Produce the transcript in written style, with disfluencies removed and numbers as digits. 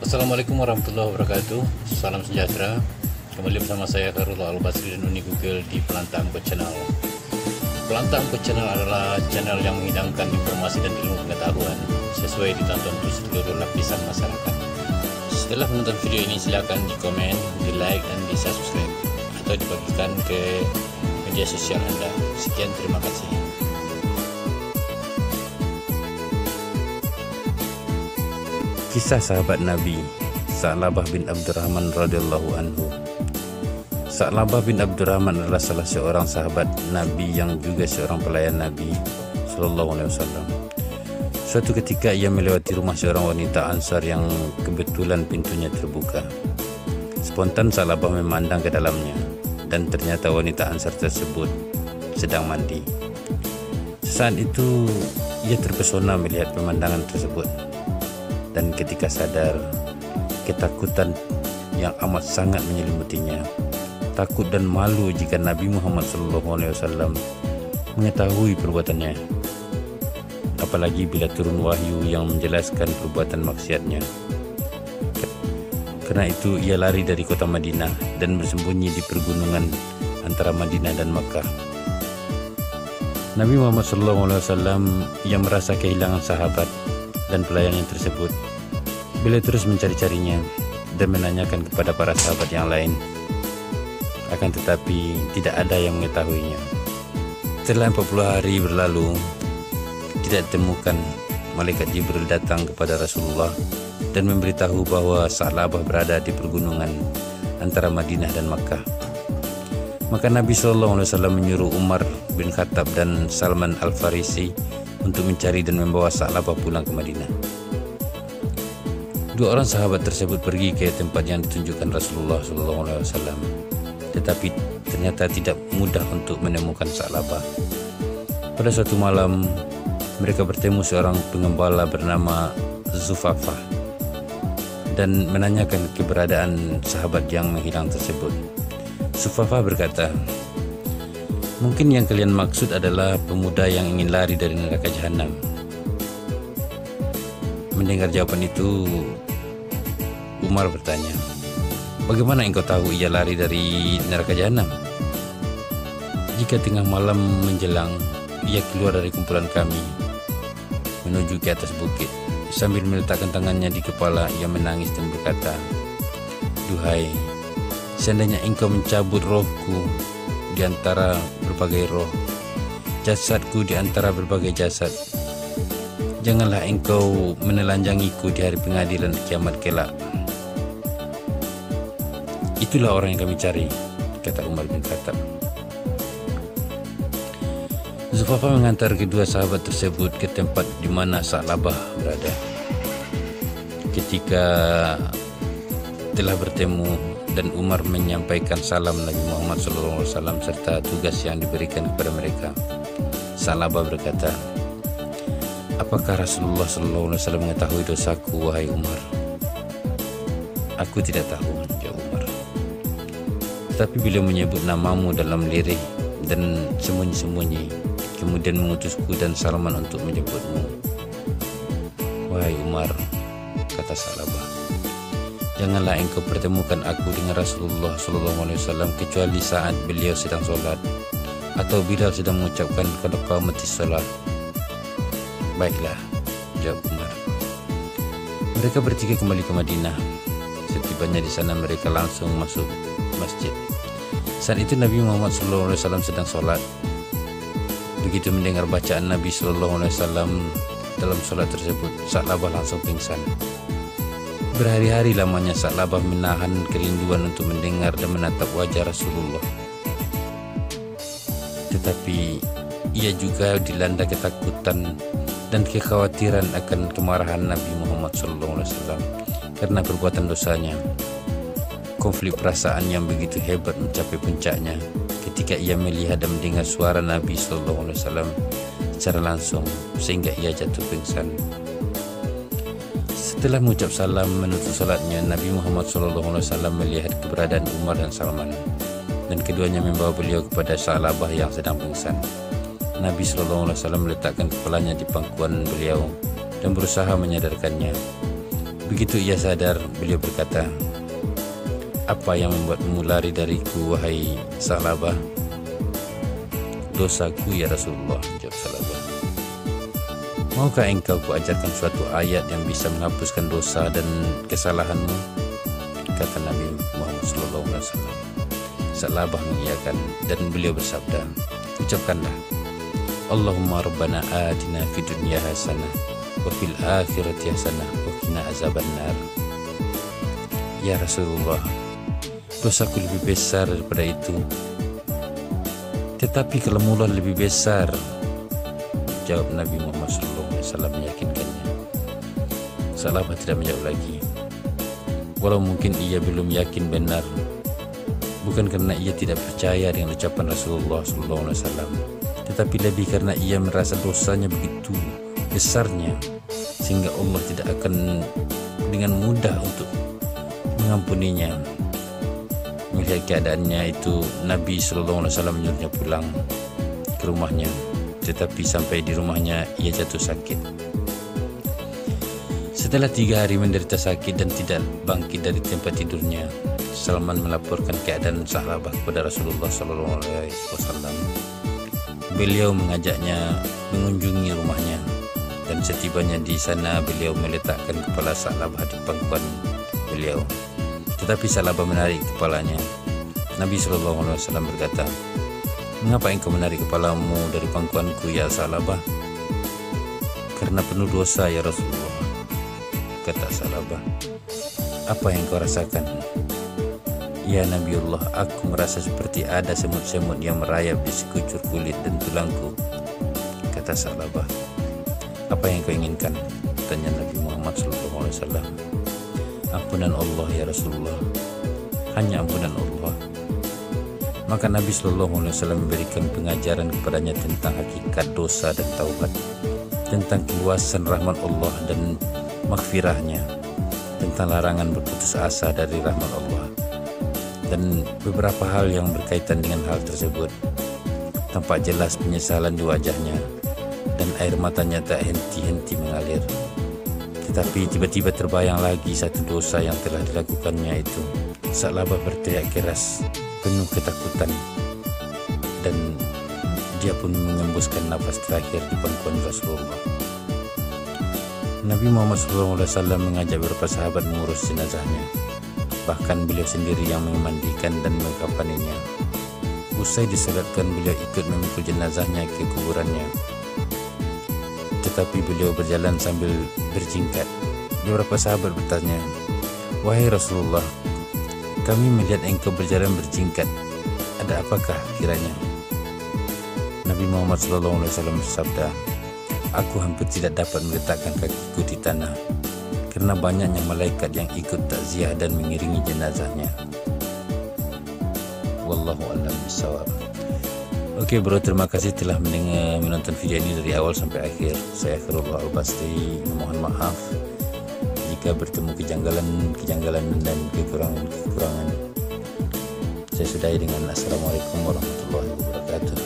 Assalamualaikum warahmatullahi wabarakatuh. Salam sejahtera. Kembali bersama saya Khairullah Al-Basri dan Uni Google di Pelantang Angkut Channel. Pelantang Angkut Channel adalah channel yang menghidangkan informasi dan ilmu pengetahuan sesuai ditonton di seluruh lapisan masyarakat. Setelah menonton video ini, silakan di komen, di like dan di subscribe atau dibagikan ke media sosial Anda. Sekian, terima kasih. Kisah sahabat Nabi Sa'labah bin Abdurrahman radhiyallahu anhu. Sa'labah bin Abdurrahman adalah salah seorang sahabat Nabi yang juga seorang pelayan Nabi sallallahu alaihi wasallam. Suatu ketika ia melewati rumah seorang wanita Ansar yang kebetulan pintunya terbuka. Spontan Sa'labah memandang ke dalamnya dan ternyata wanita Ansar tersebut sedang mandi. Saat itu ia terpesona melihat pemandangan tersebut. Dan ketika sadar, ketakutan yang amat sangat menyelimutinya. Takut dan malu jika Nabi Muhammad SAW mengetahui perbuatannya. Apalagi bila turun wahyu yang menjelaskan perbuatan maksiatnya. Karena itu ia lari dari kota Madinah dan bersembunyi di pergunungan antara Madinah dan Makkah. Nabi Muhammad SAW yang merasa kehilangan sahabat dan pelayannya tersebut, beliau terus mencari-carinya dan menanyakan kepada para sahabat yang lain. Akan tetapi tidak ada yang mengetahuinya. Setelah 40 hari berlalu, tidak ditemukan, malaikat Jibril datang kepada Rasulullah dan memberitahu bahwa Sa'labah berada di pergunungan antara Madinah dan Makkah. Maka Nabi SAW menyuruh Umar bin Khattab dan Salman Al-Farisi untuk mencari dan membawa Sa'labah pulang ke Madinah. Dua orang sahabat tersebut pergi ke tempat yang ditunjukkan Rasulullah SAW, tetapi ternyata tidak mudah untuk menemukan Sa'labah. Pada suatu malam, mereka bertemu seorang pengembala bernama Zufafah dan menanyakan keberadaan sahabat yang menghilang tersebut. Zufafah berkata, "Mungkin yang kalian maksud adalah pemuda yang ingin lari dari neraka jahanam." Mendengar jawaban itu, Umar bertanya, "Bagaimana engkau tahu ia lari dari neraka jahanam?" "Jika tengah malam menjelang, ia keluar dari kumpulan kami menuju ke atas bukit. Sambil meletakkan tangannya di kepala, ia menangis dan berkata, 'Duhai, seandainya engkau mencabut rohku di antara berbagai roh, jasadku di antara berbagai jasad, janganlah engkau menelanjangiku di hari pengadilan kiamat kelak.' Itulah orang yang kami cari," kata Umar bin Khattab. Zufafah mengantar kedua sahabat tersebut ke tempat di mana Sa'labah berada. Ketika telah bertemu dan Umar menyampaikan salam Nabi Muhammad SAW serta tugas yang diberikan kepada mereka, Sa'labah berkata, "Apakah Rasulullah SAW mengetahui dosaku, wahai Umar?" "Aku tidak tahu," jawab Umar. "Tapi beliau menyebut namamu dalam lirih dan sembunyi-sembunyi, kemudian mengutusku dan Salman untuk menjemputmu." "Wahai Umar," kata Sa'labah, "janganlah engkau pertemukan aku dengan Rasulullah SAW kecuali saat beliau sedang sholat atau Bilal sedang mengucapkan qad qamatis shalah." "Baiklah," jawab Umar. Mereka bertiga kembali ke Madinah. Setibanya di sana mereka langsung masuk masjid. Saat itu Nabi Muhammad SAW sedang sholat. Begitu mendengar bacaan Nabi SAW dalam sholat tersebut, Sa'labah langsung pingsan. Berhari-hari lamanya Sa'labah menahan kerinduan untuk mendengar dan menatap wajah Rasulullah. Tetapi ia juga dilanda ketakutan dan kekhawatiran akan kemarahan Nabi Muhammad SAW karena perbuatan dosanya. Konflik perasaan yang begitu hebat mencapai puncaknya ketika ia melihat dan mendengar suara Nabi SAW secara langsung sehingga ia jatuh pingsan. Setelah mengucap salam menutup salatnya, Nabi Muhammad SAW melihat keberadaan Umar dan Salman dan keduanya membawa beliau kepada Sa'labah yang sedang pingsan. Nabi SAW meletakkan kepalanya di pangkuan beliau dan berusaha menyadarkannya. Begitu ia sadar, beliau berkata, "Apa yang membuatmu lari dariku, wahai Sa'labah?" "Dosaku ya Rasulullah," jawab Sa'labah. "Maukah engkau kuajarkan suatu ayat yang bisa menghapuskan dosa dan kesalahanmu?" kata Nabi Muhammad SAW. Sa'labah mengiyakan dan beliau bersabda, "Ucapkanlah, Allahumma rabbana atina fid dunya hasanah wa fil akhirati hasanah wa qina azabannar." "Ya Rasulullah, dosaku lebih besar daripada itu, tetapi kelamulah lebih besar," jawab Nabi Muhammad SAW meyakinkannya. Sa'labah tidak menjawab lagi, walau mungkin ia belum yakin benar, bukan karena ia tidak percaya dengan ucapan Rasulullah SAW, tetapi lebih karena ia merasa dosanya begitu besarnya sehingga Allah tidak akan dengan mudah untuk mengampuninya. Melihat keadaannya itu, Nabi SAW menyuruhnya pulang ke rumahnya, tetapi sampai di rumahnya ia jatuh sakit. Setelah 3 hari menderita sakit dan tidak bangkit dari tempat tidurnya, Salman melaporkan keadaan Sa'labah kepada Rasulullah SAW. Beliau mengajaknya mengunjungi rumahnya, dan setibanya di sana beliau meletakkan kepala Sa'labah di pangkuan beliau. Tetapi Sa'labah menarik kepalanya. Nabi SAW berkata, "Mengapa engkau menarik kepalamu dari pangkuanku, ya Sa'labah?" "Karena penuh dosa, ya Rasulullah," kata Sa'labah. "Apa yang kau rasakan?" "Ya Nabiullah, aku merasa seperti ada semut-semut yang merayap di sekujur kulit dan tulangku," kata Sa'labah. "Apa yang kau inginkan?" tanya Nabi Muhammad SAW. "Ampunan Allah, ya Rasulullah, hanya ampunan Allah." Maka Nabi SAW memberikan pengajaran kepadanya tentang hakikat dosa dan taubat, tentang keluasan rahmat Allah dan maghfirahnya, tentang larangan berputus asa dari rahmat Allah, dan beberapa hal yang berkaitan dengan hal tersebut. Tampak jelas penyesalan di wajahnya dan air matanya tak henti-henti mengalir. Tetapi tiba-tiba terbayang lagi satu dosa yang telah dilakukannya itu. Sa'labah berteriak keras, penuh ketakutan, dan dia pun mengembuskan nafas terakhir di pangkuan Rasulullah. Nabi Muhammad SAW mengajak beberapa sahabat mengurus jenazahnya. Bahkan beliau sendiri yang memandikan dan mengkafaninya. Usai disolatkan, beliau ikut memikul jenazahnya ke kuburannya. Tetapi beliau berjalan sambil berjingkat. Beberapa sahabat bertanya, "Wahai Rasulullah, kami melihat engkau berjalan berjingkat. Ada apakah kiranya?" Nabi Muhammad SAW bersabda, "Aku hampir tidak dapat meletakkan kakiku di tanah karena banyaknya malaikat yang ikut takziah dan mengiringi jenazahnya." Wallahu a'lam bishawab. Oke bro, terima kasih telah menonton video ini dari awal sampai akhir. Saya Khairullah Al-Basri, mohon maaf jika bertemu kejanggalan dan kekurangan. Saya sudahi dengan Assalamualaikum warahmatullahi wabarakatuh.